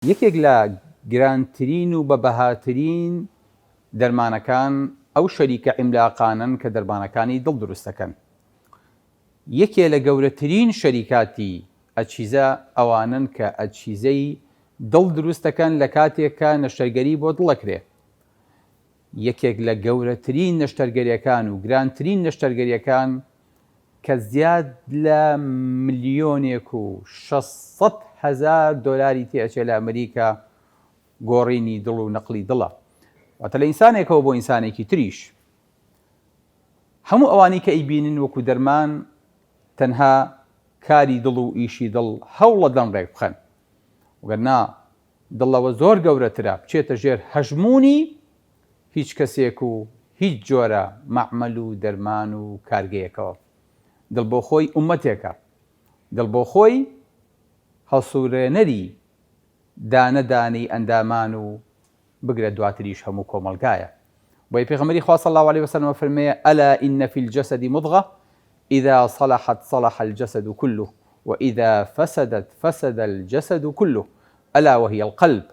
یەکێک لە گرانترین و بەبەهاترین دەرمانەکان ئەو شەریکە عیملاقانن کە دەرمانەکانی دڵ دروست دەکەن. یەکێ لە گەورەترین شەریکاتی ئەچیزە ئەوانن کە ئەچیزەی دڵ دروست دەکەن لە کاتێکە نەشتەرگەری بۆ دڵەکرێ. یەکێک لە گەورەترین نەشتەرگەریەکان و گرانترین نەشتەرگەریەکان کە زیاد لە 1,600,000 دۆلاری تێئەچێت لە ئەمریکا گۆڕینی دڵ و نەقلی دڵە. واتە لە ئینسانێکەوە بۆ ئینسانێکی تریش. هەموو ئەوانی کە ئەیبینن وەکو دەرمان تەنها کاری دڵ و ئیشی دڵ هەوڵە دەن ڕێک بخەن. وگەرنا دڵەوە زۆر گەورەترە بچێتە ژێر هەژمونی هیچ کەسێک و هیچ جۆرە مەعمەل و دەرمان و کارگەیەکەوە. دڵ بۆ خۆی ئومەتێکە، دڵ بۆ خۆی هەڵسوورێنەری دانەدانەی ئەندامان و بگرە دواتریش هەموو کۆمەلگایە. بۆیە پێغەمبەری خوا صلی الله عليه وسلم فەرمێ ئەلا ئین فی الجەسەد مضغة إذا صلحت صلح الجسد كله وإذا فسدت فسد الجسد كله ألا وهي القلب.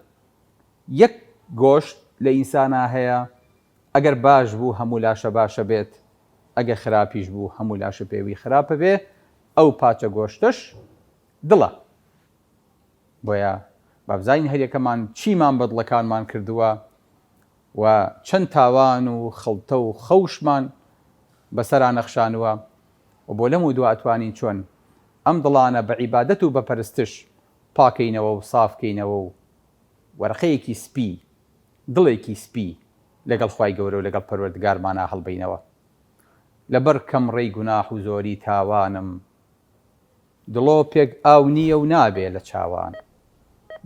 یەک گۆشت لە ئینسانە هەیە ئەگەر باش بوو هەموو لاشە باشە بێت، ئەگەر خراپیش بوو هەموو لاشە پێوی خراپە بێ، ئەو پاچە گۆشتش دڵە. بۆیە بابزانین هەریەکەمان چیمان بە دڵەکانمان کردووە و چەند تاوان و خەڵتە و خەوشمان بەسەرا نەخشانووە و بۆ لەم و دو ئەتوانین چۆن ئەم دڵانە بە عیبادەت و بە پەرستش پاکەینەوە و سافکەینەوە و وەرەقەیەکی سپی، دڵێکی سپی لەگەڵ خوای گەورە و لەگەڵ پەروەردگارمانە هەڵبەینەوە. لەبەر کەمڕەی گوناح و زۆری تاوانم دڵۆ پێک ئاو نییە و نابێ لە چاوان.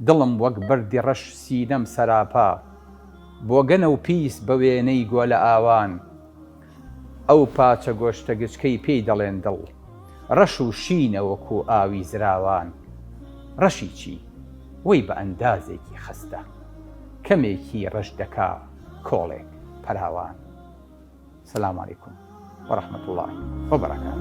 دڵم وەک بەردی ڕەش سینەم سەراپا، بۆ گەنە و پیس بە وێنەی گۆ لە ئاوان. ئەو پاچە گۆشتە گچکەی پێی دەڵێن دڵ، ڕەش و شینە وەکو ئاوی زراوان. ڕەشی چی؟ وەی بە ئەندازێکی خستە، کەمێکی ڕەش دەکا کۆڵێک پەراوان. سەلام عەلەیکوم وەڕەحمەتوڵڵاهی وەبەرەکاتوه.